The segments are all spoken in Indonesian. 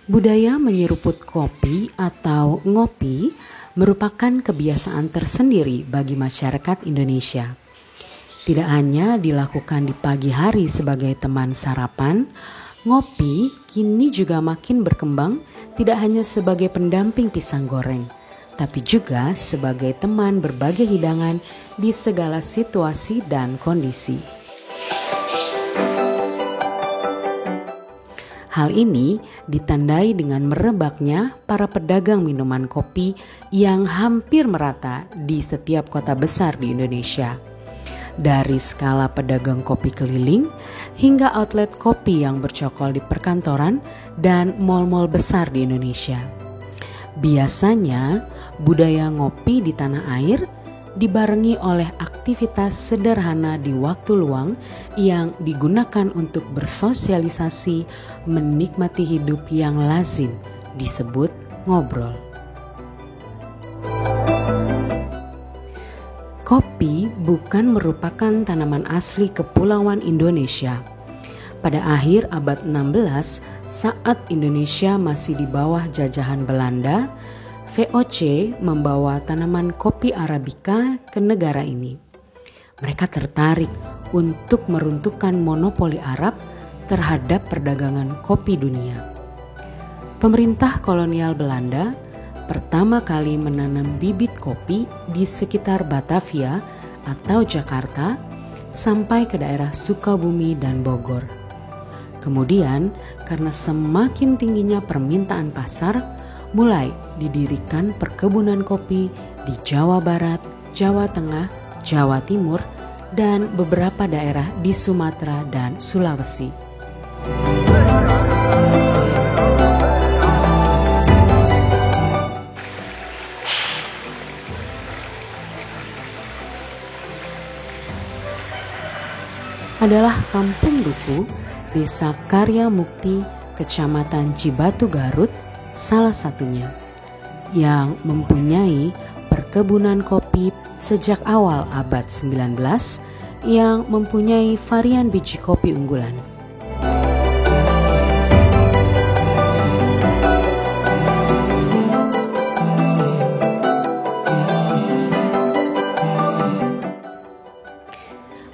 Budaya menyeruput kopi atau ngopi merupakan kebiasaan tersendiri bagi masyarakat Indonesia. Tidak hanya dilakukan di pagi hari sebagai teman sarapan, ngopi kini juga makin berkembang tidak hanya sebagai pendamping pisang goreng, tapi juga sebagai teman berbagai hidangan di segala situasi dan kondisi. Hal ini ditandai dengan merebaknya para pedagang minuman kopi yang hampir merata di setiap kota besar di Indonesia. Dari skala pedagang kopi keliling hingga outlet kopi yang bercokol di perkantoran dan mal-mal besar di Indonesia. Biasanya budaya ngopi di tanah air dibarengi oleh aktivitas sederhana di waktu luang yang digunakan untuk bersosialisasi, menikmati hidup yang lazim disebut ngobrol. Kopi bukan merupakan tanaman asli kepulauan Indonesia. Pada akhir abad 16, saat Indonesia masih di bawah jajahan Belanda, VOC membawa tanaman kopi Arabica ke negara ini. Mereka tertarik untuk meruntuhkan monopoli Arab terhadap perdagangan kopi dunia. Pemerintah kolonial Belanda pertama kali menanam bibit kopi di sekitar Batavia atau Jakarta sampai ke daerah Sukabumi dan Bogor. Kemudian, karena semakin tingginya permintaan pasar, mulai didirikan perkebunan kopi di Jawa Barat, Jawa Tengah, Jawa Timur, dan beberapa daerah di Sumatera dan Sulawesi. Adalah Kampung Duku, Desa Karya Mukti, Kecamatan Cibatu, Garut, salah satunya, yang mempunyai perkebunan kopi sejak awal abad 19 yang mempunyai varian biji kopi unggulan.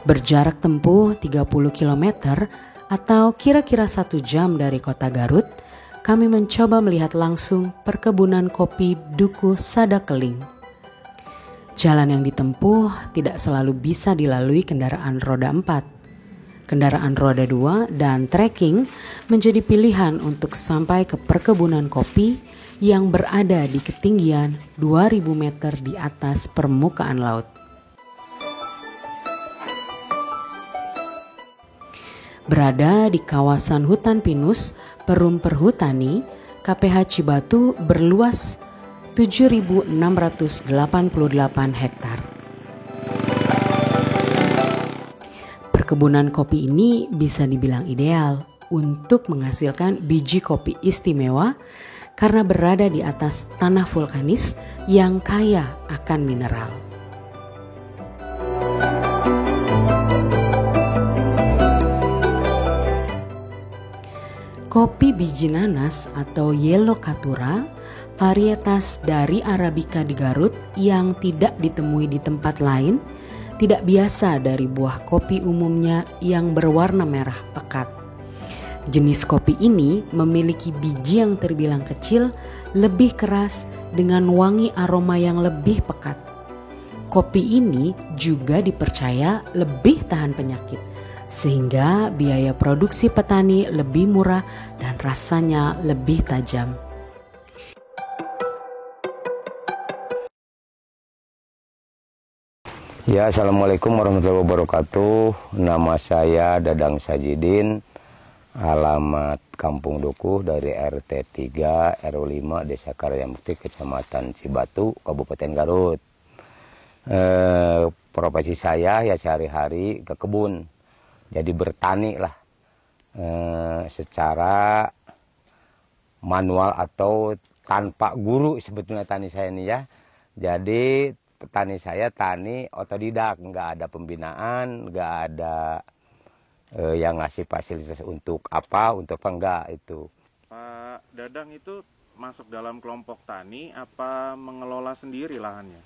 Berjarak tempuh 30 km atau kira-kira 1 jam dari kota Garut, kami mencoba melihat langsung perkebunan kopi Duku Sadakeling. Jalan yang ditempuh tidak selalu bisa dilalui kendaraan roda 4. Kendaraan roda 2 dan trekking menjadi pilihan untuk sampai ke perkebunan kopi yang berada di ketinggian 2000 meter di atas permukaan laut. Berada di kawasan hutan pinus Perum Perhutani, KPH Cibatu berluas 7.688 hektar. Perkebunan kopi ini bisa dibilang ideal untuk menghasilkan biji kopi istimewa karena berada di atas tanah vulkanis yang kaya akan mineral. Kopi biji nanas atau Yellow Caturra, varietas dari Arabica di Garut yang tidak ditemui di tempat lain, tidak biasa dari buah kopi umumnya yang berwarna merah pekat. Jenis kopi ini memiliki biji yang terbilang kecil, lebih keras dengan wangi aroma yang lebih pekat. Kopi ini juga dipercaya lebih tahan penyakit, sehingga biaya produksi petani lebih murah dan rasanya lebih tajam. Ya, Assalamualaikum warahmatullahi wabarakatuh. Nama saya Dadang Sajidin, alamat Kampung Dukuh dari RT 3 RW 5 Desa Karya Mukti, Kecamatan Cibatu, Kabupaten Garut. Profesi saya ya sehari-hari ke kebun. Jadi bertani lah secara manual atau tanpa guru sebetulnya tani saya ini ya. Jadi petani saya tani otodidak, nggak ada pembinaan, nggak ada yang ngasih fasilitas untuk apa enggak itu. Dadang itu masuk dalam kelompok tani apa mengelola sendiri lahannya?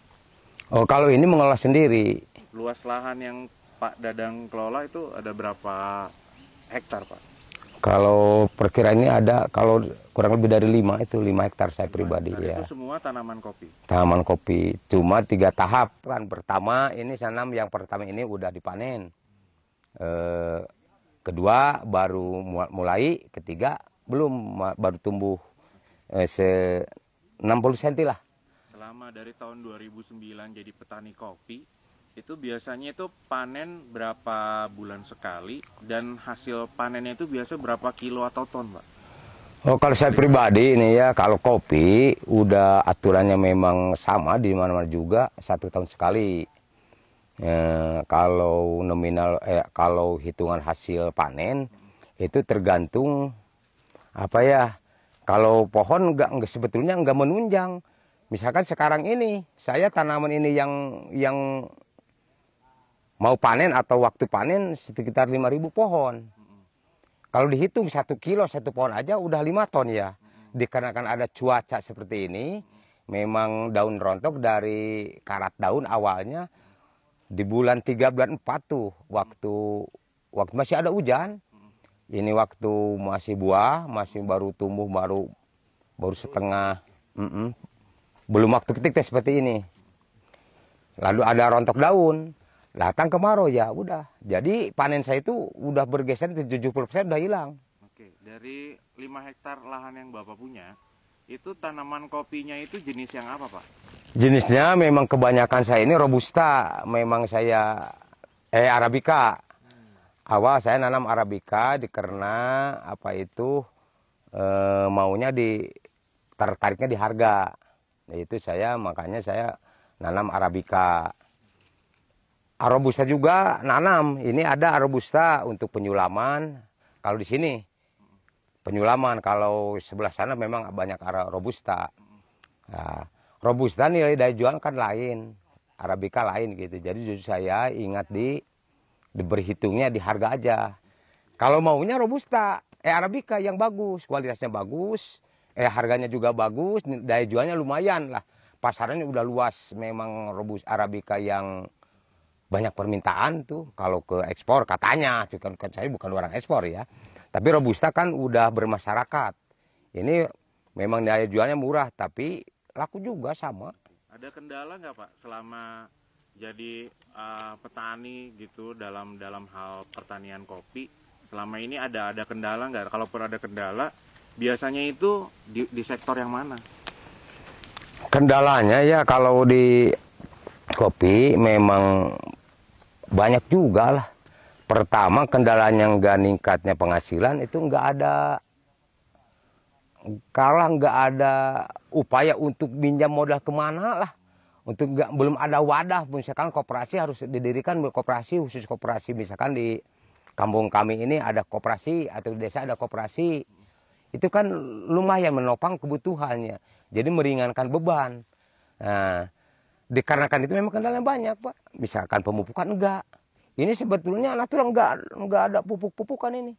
Oh, kalau ini mengolah sendiri. Luas lahan yang Pak Dadang kelola itu ada berapa hektar, Pak? Kalau perkiraan ini ada, kalau kurang lebih dari 5 hektar saya pribadi ya. Itu semua tanaman kopi? Tanaman kopi, cuma 3 tahap kan. Pertama ini sanam yang pertama ini udah dipanen. Kedua baru mulai, ketiga belum, baru tumbuh 60 cm lah. Selama dari tahun 2009 jadi petani kopi, itu biasanya itu panen berapa bulan sekali dan hasil panennya itu biasa berapa kilo atau ton, Pak? Oh, kalau saya pribadi ini ya, kalau kopi udah aturannya memang sama di mana-mana juga 1 tahun sekali. Kalau nominal, kalau hitungan hasil panen itu tergantung apa ya. Kalau pohon sebetulnya nggak menunjang. Misalkan sekarang ini saya tanaman ini yang mau panen atau waktu panen sekitar 5.000 pohon. Kalau dihitung 1 kilo 1 pohon aja udah 5 ton ya. Dikarenakan ada cuaca seperti ini, memang daun rontok dari karat daun awalnya di bulan 3 bulan 4 tuh waktu masih ada hujan. Ini waktu masih buah, masih baru tumbuh, baru setengah. Belum waktu ketik seperti ini. Lalu ada rontok daun. Datang kemarau ya udah. Jadi panen saya itu udah bergeser 70% udah hilang. Oke, dari 5 hektar lahan yang Bapak punya, itu tanaman kopinya itu jenis yang apa, Pak? Jenisnya memang kebanyakan saya ini robusta, memang saya arabica. Awal saya nanam arabica karena apa itu maunya tertariknya di harga. Itu makanya saya nanam arabica. Robusta juga nanam. Ini ada robusta untuk penyulaman. Kalau di sini penyulaman, kalau sebelah sana memang banyak robusta. Nah, robusta nilai daya jual kan lain, arabica lain gitu. Jadi justru saya ingat berhitungnya di harga aja. Kalau maunya robusta, arabica yang bagus, kualitasnya bagus, harganya juga bagus, daya jualnya lumayan lah. Pasarannya udah luas, memang arabica yang banyak permintaan tuh kalau ke ekspor katanya. Kan saya bukan orang ekspor ya. Tapi robusta kan udah bermasyarakat. Ini memang daya jualnya murah tapi laku juga sama. Ada kendala nggak, Pak, selama jadi petani gitu dalam hal pertanian kopi? Selama ini ada kendala nggak? Kalaupun ada kendala, biasanya itu di sektor yang mana? Kendalanya ya kalau di kopi memang banyak juga lah. Pertama kendalanya nggak ningkatnya penghasilan itu nggak ada. Kalau nggak ada upaya untuk pinjam modal kemana lah. Belum ada wadah, misalkan koperasi harus didirikan, koperasi khusus koperasi. Misalkan di kampung kami ini ada koperasi atau di desa ada koperasi. Itu kan lumayan menopang kebutuhannya. Jadi meringankan beban. Nah, dikarenakan itu memang kendala banyak, Pak. Misalkan pemupukan enggak. Ini sebetulnya natural, enggak ada pupuk-pupukan ini.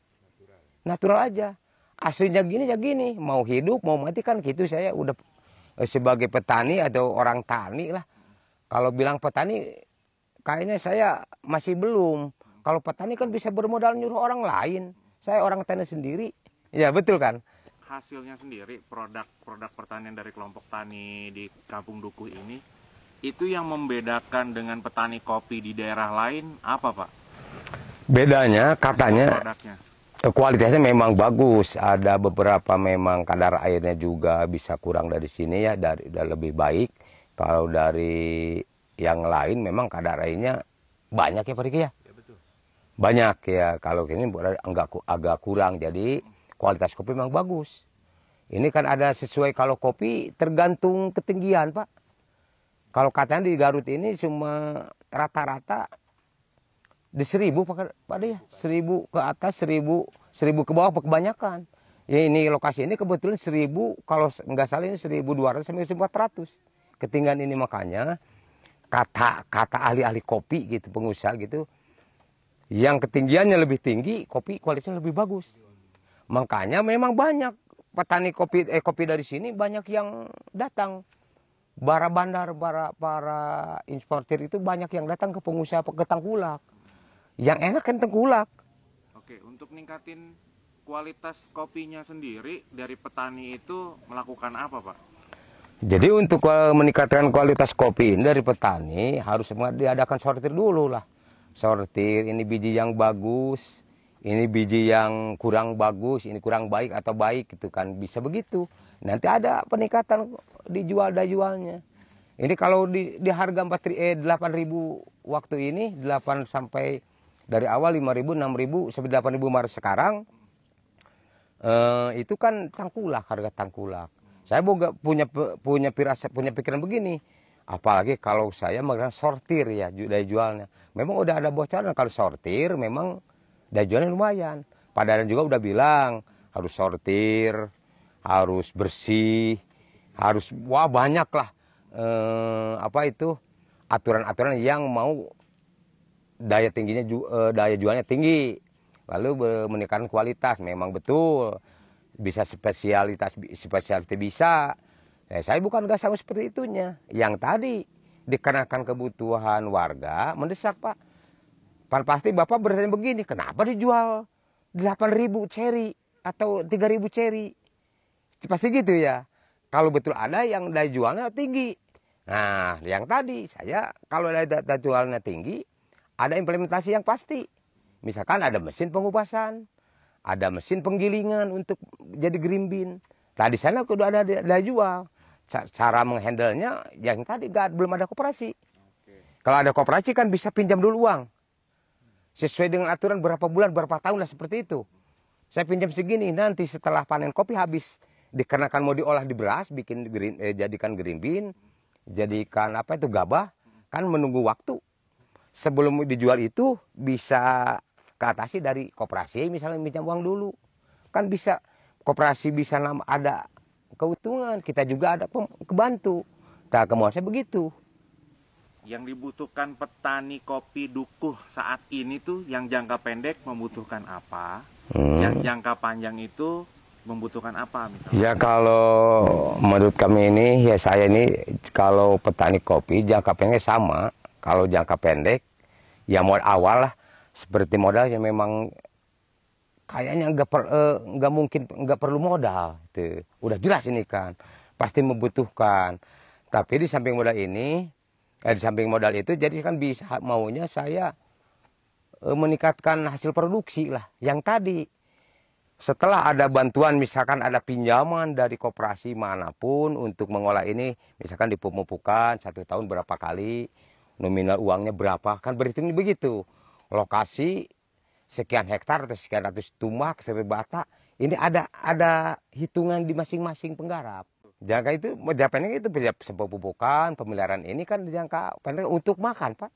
Natural aja. Aslinya gini ya gini. Mau hidup, mau mati kan gitu. Saya udah sebagai petani atau orang tani lah. Kalau bilang petani, kayaknya saya masih belum. Kalau petani kan bisa bermodal nyuruh orang lain. Saya orang tani sendiri. Ya betul kan? Hasilnya sendiri, produk pertanian dari kelompok tani di Kampung Dukuh ini, itu yang membedakan dengan petani kopi di daerah lain apa, Pak? Bedanya katanya produknya. Kualitasnya memang bagus. Ada beberapa memang kadar airnya juga bisa kurang dari sini ya, udah lebih baik. Kalau dari yang lain memang kadar airnya banyak ya Pak Riki ya? Ya betul. Banyak ya, kalau ini agak kurang, jadi kualitas kopi memang bagus. Ini kan ada sesuai, kalau kopi tergantung ketinggian Pak. Kalau katanya di Garut ini cuma rata-rata di 1.000 Pak ya, 1.000 ke atas, 1.000 ke bawah kebanyakan. Ya ini lokasi ini kebetulan 1.000, kalau nggak salah ini 1.200 sampai 1.400 ketinggian ini. Makanya kata ahli-ahli kopi gitu, pengusaha gitu, yang ketinggiannya lebih tinggi kopi kualitasnya lebih bagus. Makanya memang banyak petani kopi dari sini banyak yang datang. Para importir itu banyak yang datang ke pengusaha ke Tengkulak. Yang enak kan Tengkulak. Oke, untuk ningkatin kualitas kopinya sendiri dari petani itu melakukan apa, Pak? Jadi untuk meningkatkan kualitas kopi ini dari petani harus diadakan sortir dulu lah. Sortir, ini biji yang bagus, ini biji yang kurang bagus, ini kurang baik atau baik gitu kan. Bisa begitu. Nanti ada peningkatan dijualnya. Ini kalau di harga 8.000 waktu ini, 8 sampai dari awal 5.000, 6.000 sampai 8.000 Maret sekarang, itu kan Tengkulak, harga Tengkulak. Saya punya pikiran begini, apalagi kalau saya menggunakan sortir ya daya jualnya. Memang udah ada bocoran kalau sortir, memang daya jualnya lumayan. Padahal juga udah bilang harus sortir, harus bersih, harus banyak lah aturan-aturan yang mau daya jualnya tinggi, lalu meningkatkan kualitas. Memang betul. Bisa spesialitas bisa. Saya bukan nggak sama seperti itunya. Yang tadi dikarenakan kebutuhan warga mendesak, Pak. Pasti Bapak bertanya begini, kenapa dijual 8.000 ceri atau 3.000 ceri? Pasti gitu ya. Kalau betul ada yang daya jualnya tinggi. Nah, yang tadi saya kalau daya jualnya tinggi, ada implementasi yang pasti. Misalkan ada mesin pengupasan, ada mesin penggilingan untuk jadi green bean. Nah, di sana sudah ada daya jual. Cara menghandlenya yang tadi belum ada koperasi. Kalau ada koperasi kan bisa pinjam dulu uang. Sesuai dengan aturan berapa bulan, berapa tahun lah seperti itu. Saya pinjam segini, nanti setelah panen kopi habis. Dikarenakan mau diolah di beras, jadikan green bean, jadikan gabah, kan menunggu waktu. Sebelum dijual itu bisa keatasi dari koperasi, misalnya pinjam uang dulu. Kan bisa, koperasi bisa ada keuntungan, kita juga ada kebantu. Nah, kemauan saya begitu. Yang dibutuhkan petani kopi Dukuh saat ini tuh yang jangka pendek membutuhkan apa? Yang jangka panjang itu membutuhkan apa misalnya? Ya kalau menurut kami ini, ya saya ini kalau petani kopi jangka pendek sama. Kalau jangka pendek, ya modal awal lah. Seperti modal yang memang kayaknya nggak mungkin nggak perlu modal, tuh. Udah jelas ini kan pasti membutuhkan. Tapi di samping modal ini, di samping modal itu, jadi kan bisa maunya saya meningkatkan hasil produksi lah. Yang tadi setelah ada bantuan, misalkan ada pinjaman dari koperasi manapun untuk mengolah ini, misalkan dipemupukan 1 tahun berapa kali, nominal uangnya berapa, kan berhitung begitu. Lokasi sekian hektar atau sekian ratus tumbak, 1.000 bata, ini ada hitungan di masing-masing penggarap. Jangka itu, pendek itu pemupukan, pemeliharaan ini kan jangka pendek untuk makan, Pak.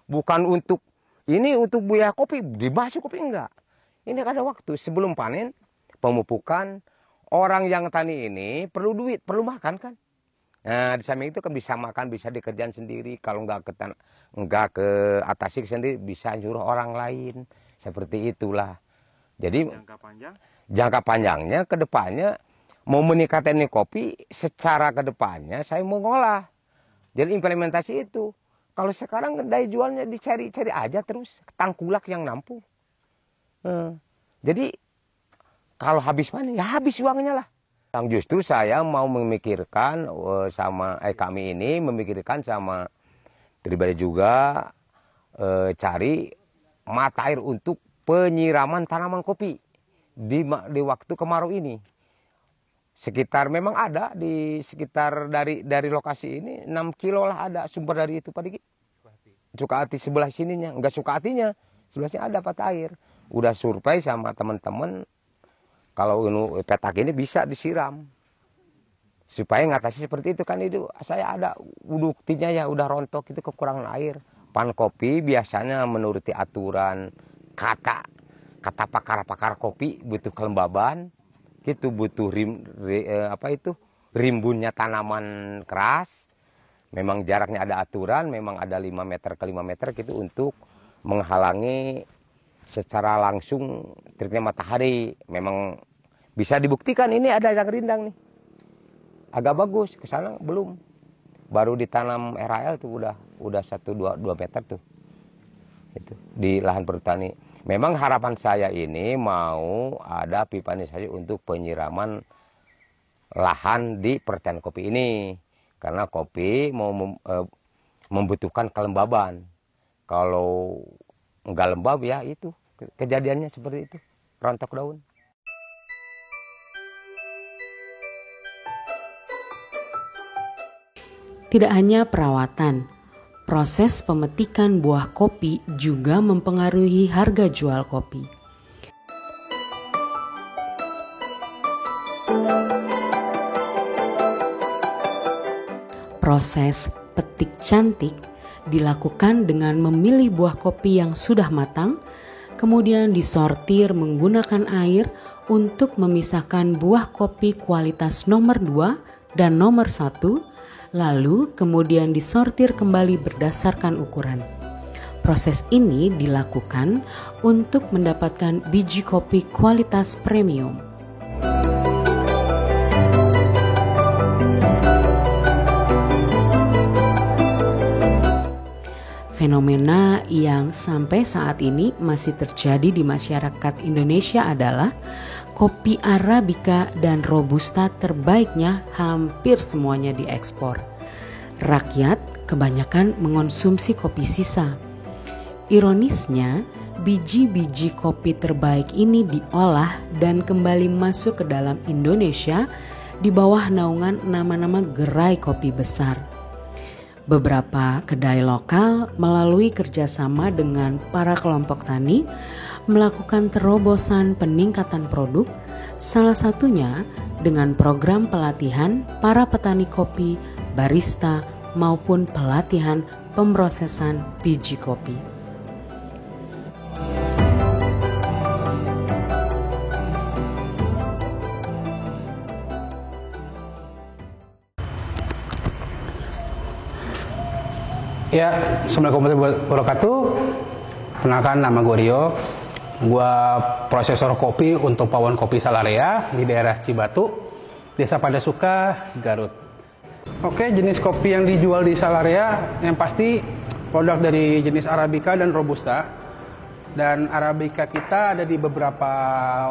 Bukan untuk, ini untuk buaya kopi, dibahas kopi enggak. Ini ada waktu sebelum panen, pemupukan, orang yang tani ini perlu duit, perlu makan kan. Nah, di samping itu kan bisa makan, bisa dikerjain sendiri. Kalau nggak ke atasi sendiri, bisa nyuruh orang lain. Seperti itulah. Jadi jangka panjangnya, ke depannya, mau meningkatkan ini kopi, secara ke depannya saya mau ngolah. Jadi implementasi itu. Kalau sekarang daya jualnya dicari-cari aja terus. Tengkulak yang nampung. Jadi kalau habis panen, ya habis uangnya lah. Justru saya mau memikirkan kami ini memikirkan sama pribadi juga cari mata air untuk penyiraman tanaman kopi di waktu kemarau ini. Sekitar memang ada di sekitar dari lokasi ini 6 kilo lah ada sumber dari itu Pak Diki. Sukahati sebelah sininya, enggak Sukahatinya, sebelahnya ada mata air. Udah survei sama teman-teman. Kalau ini petak ini bisa disiram. Supaya ngatasi seperti itu kan itu. Saya ada buktinya ya udah rontok itu kekurangan air. Pan kopi biasanya menuruti aturan kata pakar-pakar kopi butuh kelembaban. Gitu butuh rimbunnya tanaman keras. Memang jaraknya ada aturan, memang ada 5 meter ke 5 meter gitu untuk menghalangi secara langsung teriknya matahari. Memang Bisa dibuktikan ini ada yang rindang nih. Agak bagus, ke sana belum. Baru ditanam RAL tuh udah 1-2 meter tuh. Itu di lahan perhutani. Memang harapan saya ini mau ada pipanisasi untuk penyiraman lahan di pertanian kopi ini. Karena kopi mau membutuhkan kelembaban. Kalau nggak lembab ya itu kejadiannya seperti itu, rontok daun. Tidak hanya perawatan, proses pemetikan buah kopi juga mempengaruhi harga jual kopi. Proses petik cantik dilakukan dengan memilih buah kopi yang sudah matang, kemudian disortir menggunakan air untuk memisahkan buah kopi kualitas nomor 2 dan nomor 1, lalu kemudian disortir kembali berdasarkan ukuran. Proses ini dilakukan untuk mendapatkan biji kopi kualitas premium. Fenomena yang sampai saat ini masih terjadi di masyarakat Indonesia adalah kopi Arabica dan Robusta terbaiknya hampir semuanya diekspor. Rakyat kebanyakan mengonsumsi kopi sisa. Ironisnya, biji-biji kopi terbaik ini diolah dan kembali masuk ke dalam Indonesia di bawah naungan nama-nama gerai kopi besar. Beberapa kedai lokal melalui kerjasama dengan para kelompok tani melakukan terobosan peningkatan produk, salah satunya dengan program pelatihan para petani kopi, barista, maupun pelatihan pemrosesan biji kopi. Ya, Assalamualaikum warahmatullahi wabarakatuh. Perkenalkan, nama gue Rio. Gue prosesor kopi untuk Pawon Kopi Salarea di daerah Cibatu, Desa Padasuka, Garut. Oke, jenis kopi yang dijual di Salarea yang pasti produk dari jenis Arabica dan Robusta. Dan Arabica kita ada di beberapa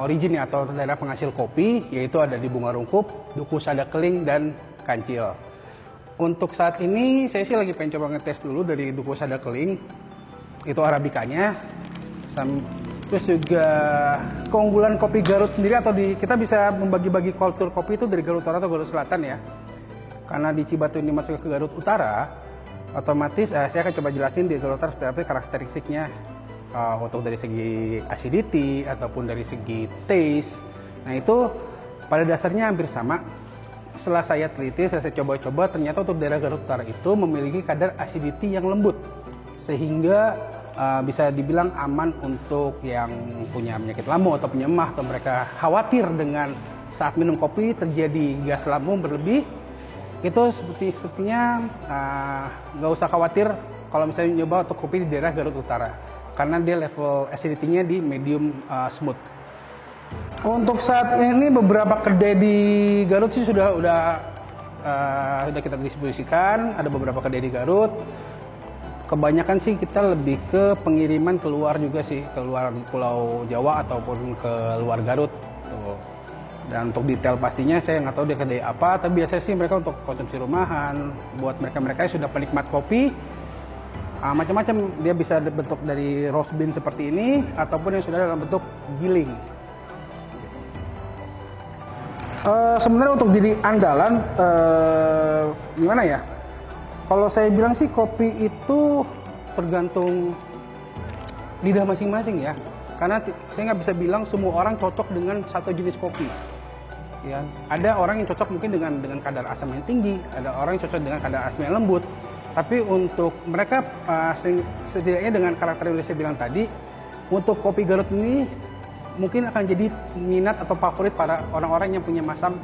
origin atau daerah penghasil kopi, yaitu ada di Bunga Rungkup, Duku Sadakeling, dan Kancil. Untuk saat ini saya sih lagi pengen coba ngetes dulu dari Duku Sadakeling, itu Arabicanya. Terus juga keunggulan kopi Garut sendiri, atau kita bisa membagi-bagi kultur kopi itu dari Garut Utara atau Garut Selatan ya. Karena di Cibatu ini masuk ke Garut Utara, otomatis saya akan coba jelasin di Garut Utara seperti apa karakteristiknya untuk dari segi acidity ataupun dari segi taste. Nah itu pada dasarnya hampir sama. Setelah saya teliti, saya coba-coba, ternyata untuk daerah Garut Utara itu memiliki kadar acidity yang lembut, sehingga bisa dibilang aman untuk yang punya penyakit lambung atau punya emah, atau mereka khawatir dengan saat minum kopi terjadi gas lambung berlebih. Itu sepertinya nggak usah khawatir kalau misalnya nyoba untuk kopi di daerah Garut Utara, karena dia level acidity-nya di medium smooth. Untuk saat ini beberapa kedai di Garut sih sudah kita distribusikan. Ada beberapa kedai di Garut. Kebanyakan sih kita lebih ke pengiriman keluar juga sih, keluar Pulau Jawa ataupun ke luar Garut. Tuh. Dan untuk detail pastinya saya nggak tahu dia kedai apa, tapi biasanya sih mereka untuk konsumsi rumahan, buat mereka-mereka yang sudah penikmat kopi. Macam-macam, dia bisa bentuk dari roast bean seperti ini ataupun yang sudah dalam bentuk giling. Sebenarnya untuk jadi andalan gimana ya? Kalau saya bilang sih kopi itu tergantung lidah masing-masing ya. Karena saya nggak bisa bilang semua orang cocok dengan satu jenis kopi. Ya, ada orang yang cocok mungkin dengan kadar asam yang tinggi, ada orang yang cocok dengan kadar asam yang lembut. Tapi untuk mereka setidaknya dengan karakter yang saya bilang tadi, untuk kopi Garut ini mungkin akan jadi minat atau favorit para orang-orang yang punya masam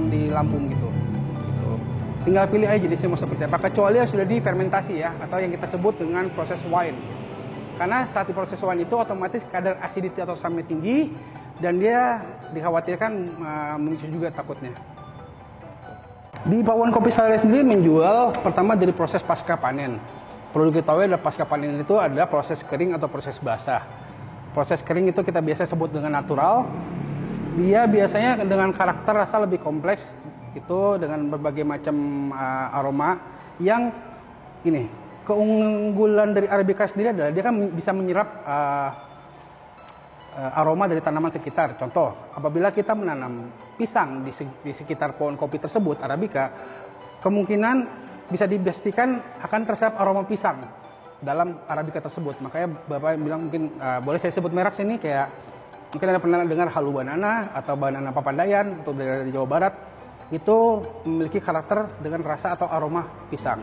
di lambung gitu. Tinggal pilih aja jenisnya mau seperti apa, kecuali yang sudah difermentasi ya, atau yang kita sebut dengan proses wine. Karena saat di proses wine itu otomatis kadar acidity atau asamnya tinggi, dan dia dikhawatirkan memicu juga takutnya. Di Pawon Kopi Salaria sendiri menjual pertama dari proses pasca panen. Perlu diketahui adalah pasca panen itu ada proses kering atau proses basah. Proses kering itu kita biasa sebut dengan natural. Dia biasanya dengan karakter rasa lebih kompleks, itu dengan berbagai macam aroma yang ini. Keunggulan dari Arabica sendiri adalah dia kan bisa menyerap aroma dari tanaman sekitar. Contoh, apabila kita menanam pisang di sekitar pohon kopi tersebut, Arabica, kemungkinan bisa dipastikan akan terserap aroma pisang dalam Arabica tersebut. Makanya Bapak bilang mungkin boleh saya sebut merek sini, kayak mungkin Anda pernah dengar Halu Banana atau Banana Papandayan untuk dari Jawa Barat, itu memiliki karakter dengan rasa atau aroma pisang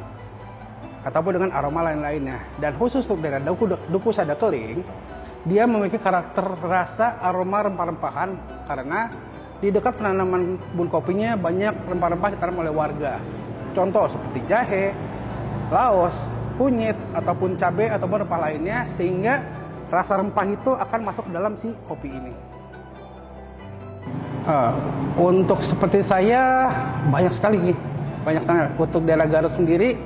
ataupun dengan aroma lain-lainnya. Dan khusus untuk daerah Duku Sada Keling, dia memiliki karakter rasa aroma rempah-rempahan karena di dekat penanaman kebun kopinya banyak rempah-rempah ditanam oleh warga. Contoh seperti jahe, laos, kunyit, ataupun cabai ataupun rempah lainnya, sehingga rasa rempah itu akan masuk dalam si kopi ini. Untuk seperti saya banyak sekali, banyak sangat. Untuk daerah Garut sendiri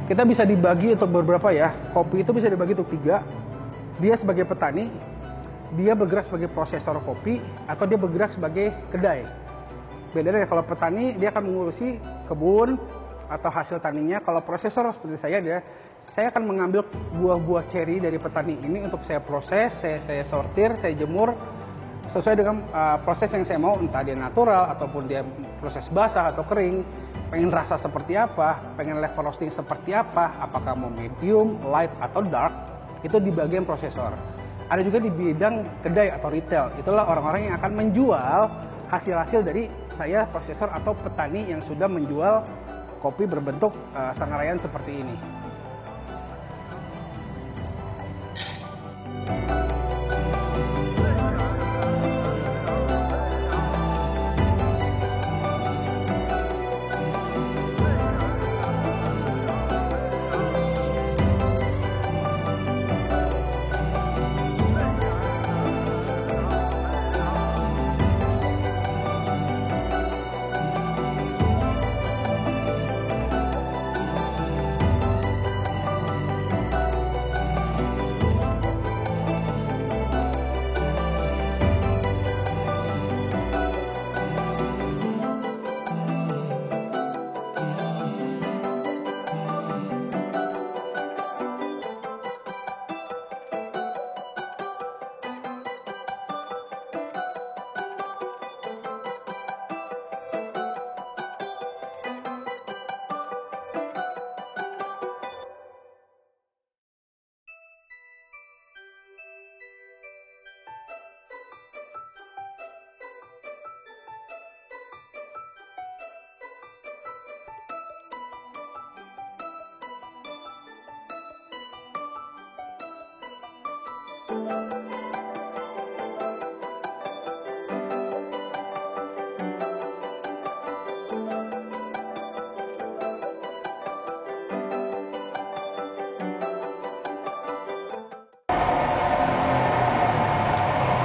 kita bisa dibagi untuk beberapa ya. Kopi itu bisa dibagi untuk 3. Dia sebagai petani, dia bergerak sebagai prosesor kopi, atau dia bergerak sebagai kedai. Beda dari kalau petani, dia akan mengurusi kebun atau hasil taninya. Kalau prosesor seperti saya akan mengambil buah-buah ceri dari petani ini untuk saya proses, saya sortir, saya jemur sesuai dengan proses yang saya mau, entah dia natural ataupun dia proses basah atau kering. Pengen rasa seperti apa, pengen level roasting seperti apa, apakah mau medium, light atau dark, itu di bagian prosesor. Ada juga di bidang kedai atau retail, itulah orang-orang yang akan menjual hasil-hasil dari saya prosesor atau petani yang sudah menjual kopi berbentuk sangarayan seperti ini.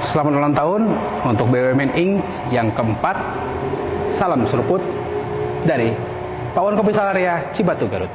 Selamat ulang tahun untuk BUMN Inc. yang keempat. Salam seruput dari Pawon Kopi Salaria, Cibatu, Garut.